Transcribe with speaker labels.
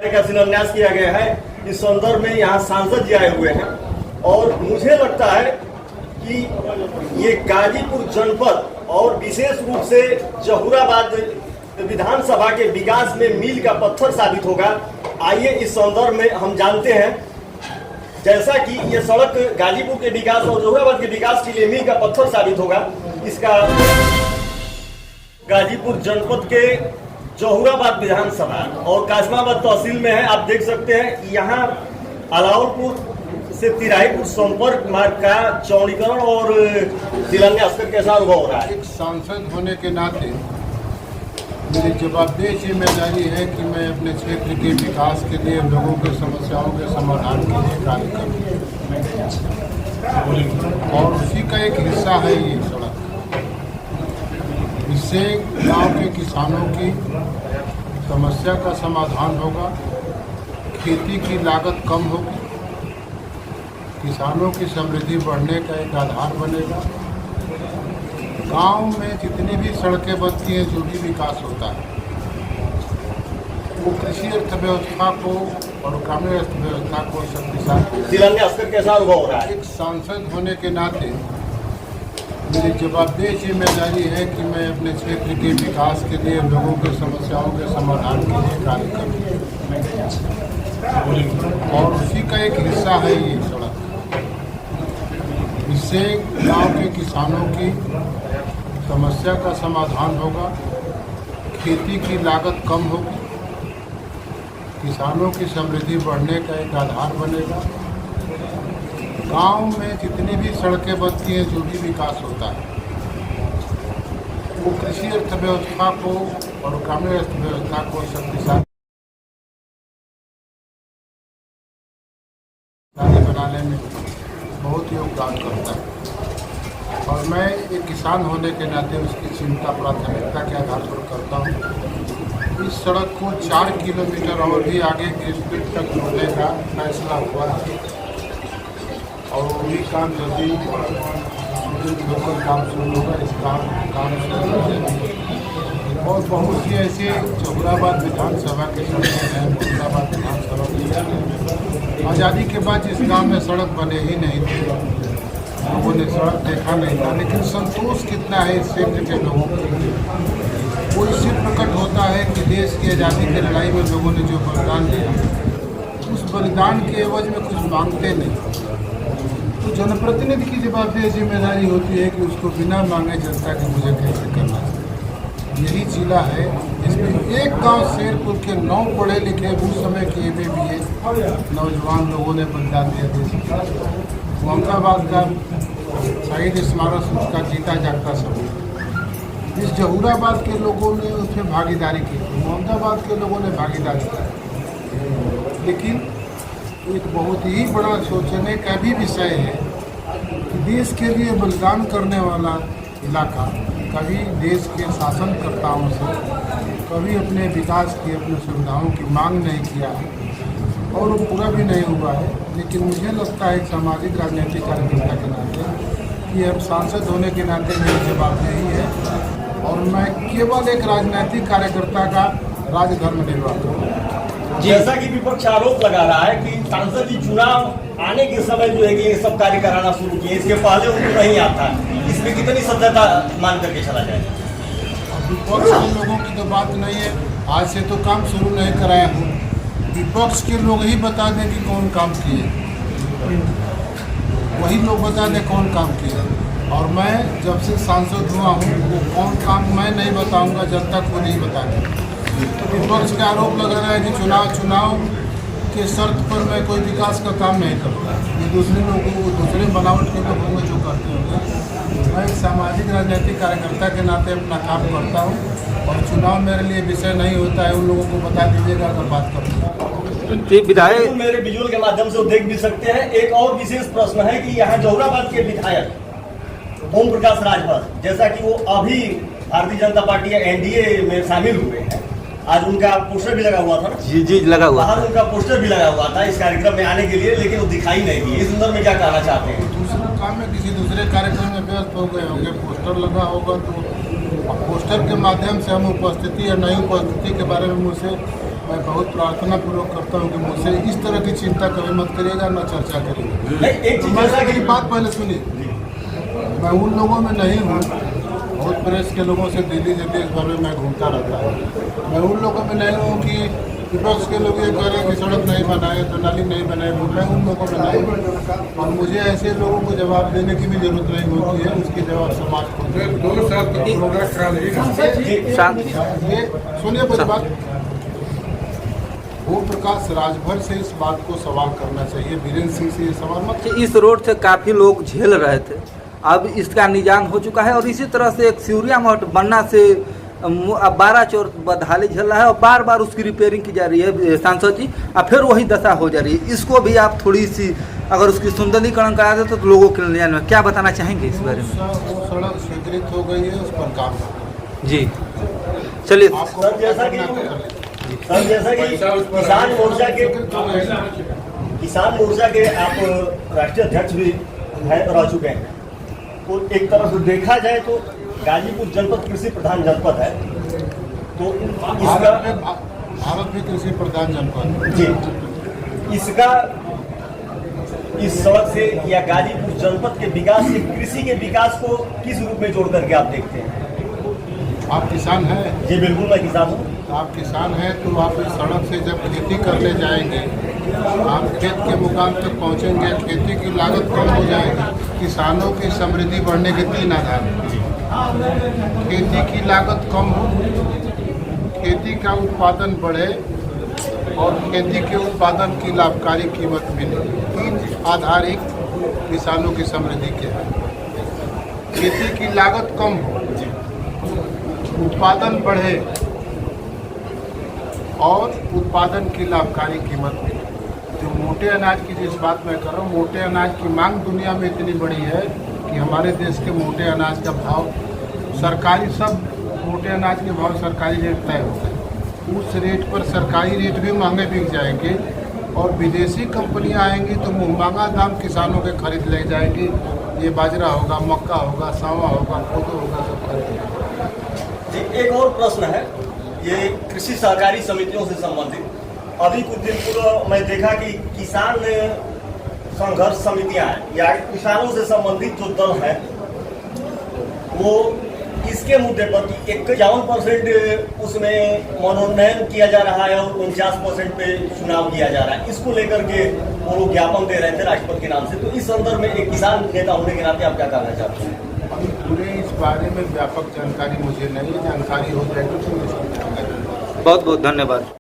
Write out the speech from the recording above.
Speaker 1: का शिलान्यास किया गया है। इस संदर्भ में यहाँ सांसद जी आए हुए हैं और मुझे लगता है कि ये गाजीपुर जनपद और विशेष रूप से जहूराबाद विधानसभा के विकास में मील का पत्थर साबित होगा। आइए इस संदर्भ में हम जानते हैं, जैसा कि ये सड़क गाजीपुर के विकास और जहूराबाद के विकास के लिए मील का पत्थर साबित होगा। इसका गाजीपुर जनपद के जहूराबाद विधानसभा और कासमाबाद तहसील में है। आप देख सकते हैं यहाँ अलाउलपुर से तिराहीपुर संपर्क मार्ग का चौड़ीकरण और शिलान्यास कैसा अनुभव हो रहा है?
Speaker 2: एक सांसद होने के नाते मेरी जवाबदेह जिम्मेदारी है कि मैं अपने क्षेत्र के विकास के लिए लोगों की समस्याओं के समाधान के लिए कार्य करूँ और उसी का एक हिस्सा है ये सड़क। इससे गांव के किसानों की समस्या का समाधान होगा, खेती की लागत कम होगी, किसानों की समृद्धि बढ़ने का एक आधार बनेगा। गांव में जितनी भी सड़कें बनती हैं, जो भी विकास होता है, वो कृषि अर्थव्यवस्था को और ग्रामीण अर्थव्यवस्था को शक्तिशाली।
Speaker 1: शिलान्यास कैसा अनुभव हो रहा है?
Speaker 2: एक सांसद होने के नाते मेरी जवाबदेह जिम्मेदारी है कि मैं अपने क्षेत्र के विकास के लिए लोगों की समस्याओं के समाधान के लिए कार्य करूँ और उसी का एक हिस्सा है ये सड़क। इससे गांव के किसानों की समस्या का समाधान होगा, खेती की लागत कम होगी, किसानों की समृद्धि बढ़ने का एक आधार बनेगा। गांव में जितनी भी सड़कें बनती हैं, जो भी विकास होता है, वो कृषि अर्थव्यवस्था को और ग्रामीण अर्थव्यवस्था को शक्तिशाली बनाने में बहुत योगदान करता है। और मैं एक किसान होने के नाते उसकी चिंता प्राथमिकता के आधार पर करता हूँ। इस सड़क को 4 किलोमीटर और भी आगे की स्पीड तक जोड़ने का फैसला हुआ है और वही काम जल्दी लोकल काम शुरू होगा। इस काम शुरू हो जाएगा और बहुत सी ऐसे जहूराबाद विधानसभा के सड़कें हैं, मुरादाबाद विधानसभा की। आज़ादी के बाद जिस गाँव में सड़क बने ही नहीं थे, लोगों ने सड़क देखा नहीं था, लेकिन संतोष कितना है इस क्षेत्र के लोगों को। वो इससे प्रकट होता है कि देश की आज़ादी की लड़ाई में लोगों ने जो बलिदान दिया, उस बलिदान के एवज में कुछ मांगते नहीं। तो जनप्रतिनिधि की जवाबदेह जिम्मेदारी होती है कि उसको बिना मांगे जनता के मुझे कैसे करना है। यही जिला है जिसमें एक गांव शेरपुर के 9 पढ़े लिखे उस समय के BA नौजवान लोगों ने बलिदान दिया देश के। मोहम्मदाबाद का शहीद स्मारक उसका जीता जागता सबूत। इस जहूराबाद के लोगों ने उसमें भागीदारी की, मोहम्मदाबाद के लोगों ने भागीदारी की। लेकिन एक बहुत ही बड़ा सोचने का भी विषय है कि देश के लिए बलिदान करने वाला इलाका कभी देश के शासनकर्ताओं से कभी अपने विकास की, अपनी सुविधाओं की मांग नहीं किया और वो पूरा भी नहीं हुआ है। लेकिन मुझे लगता है सामाजिक राजनीतिक कार्यकर्ता के नाते कि अब सांसद होने के नाते मेरी जवाबदेही है और मैं केवल एक राजनीतिक कार्यकर्ता का राजधर्म निर्वाह करूँगा।
Speaker 1: जैसा कि विपक्ष आरोप लगा रहा है कि सांसद जी चुनाव आने के समय जो है कि ये सब कार्य कराना शुरू किए, इसके पहले उनको नहीं आता, इसमें कितनी सत्यता मान करके चला जाए?
Speaker 2: विपक्ष के लोगों की तो बात नहीं है, आज से तो काम शुरू नहीं कराया हूँ। विपक्ष के लोग ही बता दें कि कौन काम किए, वही लोग बता दें कौन काम किए। और मैं जब से सांसद हुआ हूँ वो कौन काम मैं नहीं बताऊँगा जब तक वो नहीं बताएंगे। तो विपक्ष का आरोप लगा रहा है कि चुनाव के शर्त पर मैं कोई विकास का काम नहीं करता। ये दूसरे लोगों को, दूसरे बनावट के लोग होंगे जो करते होंगे। मैं एक सामाजिक राजनीतिक कार्यकर्ता के नाते अपना काम करता हूँ और चुनाव मेरे लिए विषय नहीं होता है। उन लोगों को बता दीजिएगा अगर बात करूँगा।
Speaker 1: विधायक मेरे विजुअल के माध्यम से वो देख भी सकते हैं। एक और विशेष प्रश्न है कि यहाँ जहूराबाद के विधायक ओम प्रकाश राजभर, जैसा कि वो अभी भारतीय जनता पार्टी या NDA में शामिल हुए हैं, आज उनका पोस्टर भी लगा हुआ था ना?
Speaker 3: जी लगा हुआ,
Speaker 1: बाहर उनका पोस्टर भी लगा हुआ था इस कार्यक्रम में आने के लिए, लेकिन वो दिखाई नहीं दिए। इस संदर्भ में क्या कहना चाहते हैं?
Speaker 2: दूसरा काम में किसी दूसरे कार्यक्रम में व्यस्त हो गए होंगे, पोस्टर लगा होगा तो पोस्टर के माध्यम से हम उपस्थिति या नहीं उपस्थिति के बारे में मुझसे मैं बहुत प्रार्थना पूर्वक करता हूँ कि मुझसे इस तरह की चिंता कभी मत करिएगा, न चर्चा करिएगा।
Speaker 1: एक चीज
Speaker 2: मैं
Speaker 1: जैसा कि
Speaker 2: एक बात पहले सुनिए, मैं उन लोगों में नहीं हूँ, बहुत प्रेस के लोगों से दिल्ली से देश भर में मैं घूमता रहता हूँ। मैं उन लोगों में नहीं हूँ कि विपक्ष के लोग ये कह रहे हैं कि सड़क नहीं बनाए तो नाली नहीं बनाए, मैं उन लोगों में नहीं हूँ। और मुझे ऐसे लोगों को जवाब देने की भी जरूरत नहीं होती है, उसकी जवाब समाज को ये सुनिए मेरी बात। ओम प्रकाश राजभर से इस बात को सवाल करना चाहिए, वीरेंद्र सिंह से ये सवाल मत।
Speaker 3: इस रोड से काफ़ी लोग झेल रहे थे, अब इसका निजान हो चुका है। और इसी तरह से एक सिउरिया मठ बनना से अब 12 चोर बदहाली झेल रहा है और बार बार उसकी रिपेयरिंग की जा रही है सांसद जी, और फिर वही दशा हो जा रही है। इसको भी आप थोड़ी सी अगर उसकी सुंदरीकरण करा देते तो लोगों के लिए में क्या बताना चाहेंगे इस बारे में?
Speaker 2: वो सड़क स्वीकृत हो गई है, उस पर काम
Speaker 3: जी चलिए।
Speaker 1: सर जैसा कि किसान मोर्चा के आप राष्ट्रीय अध्यक्ष भी रह चुके हैं, तो एक तरफ से देखा जाए तो गाजीपुर जनपद कृषि प्रधान जनपद है, तो इसका
Speaker 2: भारत में कृषि प्रधान जनपद
Speaker 1: जी, इसका इस सड़क से या गाजीपुर जनपद के विकास से कृषि के विकास को किस रूप में जोड़ करके आप देखते हैं?
Speaker 2: आप किसान हैं?
Speaker 1: जी बिल्कुल, मैं किसान हूँ।
Speaker 2: आप किसान हैं तो आप इस सड़क से जब खेती करने जाएंगे, आप खेत के मुकाम तक पहुंचेंगे, खेती की लागत कम हो जाएगी। किसानों की समृद्धि बढ़ने के 3 आधार हैं। खेती की लागत कम हो, खेती का उत्पादन बढ़े और खेती के उत्पादन की लाभकारी कीमत मिले। 3 आधार एक किसानों की समृद्धि के हैं। खेती की लागत कम हो, उत्पादन बढ़े और उत्पादन की लाभकारी कीमत मिले। जो मोटे अनाज की जिस बात मैं कर रहा हूँ, मोटे अनाज की मांग दुनिया में इतनी बड़ी है कि हमारे देश के मोटे अनाज का भाव सरकारी, सब मोटे अनाज के भाव सरकारी रेट तय होता है। उस रेट पर सरकारी रेट भी महंगे बिक जाएंगे और विदेशी कंपनियां आएंगी तो महंगा दाम किसानों के खरीद ले जाएंगी। ये बाजरा होगा, मक्का होगा, सावा होगा, कोदो होगा, सब खरीदेंगे।
Speaker 1: एक और प्रश्न है, ये कृषि सहकारी समितियों से संबंधित। अभी कुछ दिन पूर्व मैं देखा कि किसान संघर्ष समितियां या किसानों से संबंधित जो दल है, वो इसके मुद्दे पर कि 51% उसमें मनोनयन किया जा रहा है और 49% पे चुनाव किया जा रहा है, इसको लेकर के वो लोग ज्ञापन दे रहे थे राष्ट्रपति के नाम से। तो इस संदर्भ में एक किसान नेता होने के नाते आप क्या कहना चाहते हैं?
Speaker 2: अभी पूरे इस बारे में व्यापक जानकारी मुझे नहीं है, जानकारी हो जाएगी तो मैं समझाऊंगा।
Speaker 3: बहुत बहुत धन्यवाद।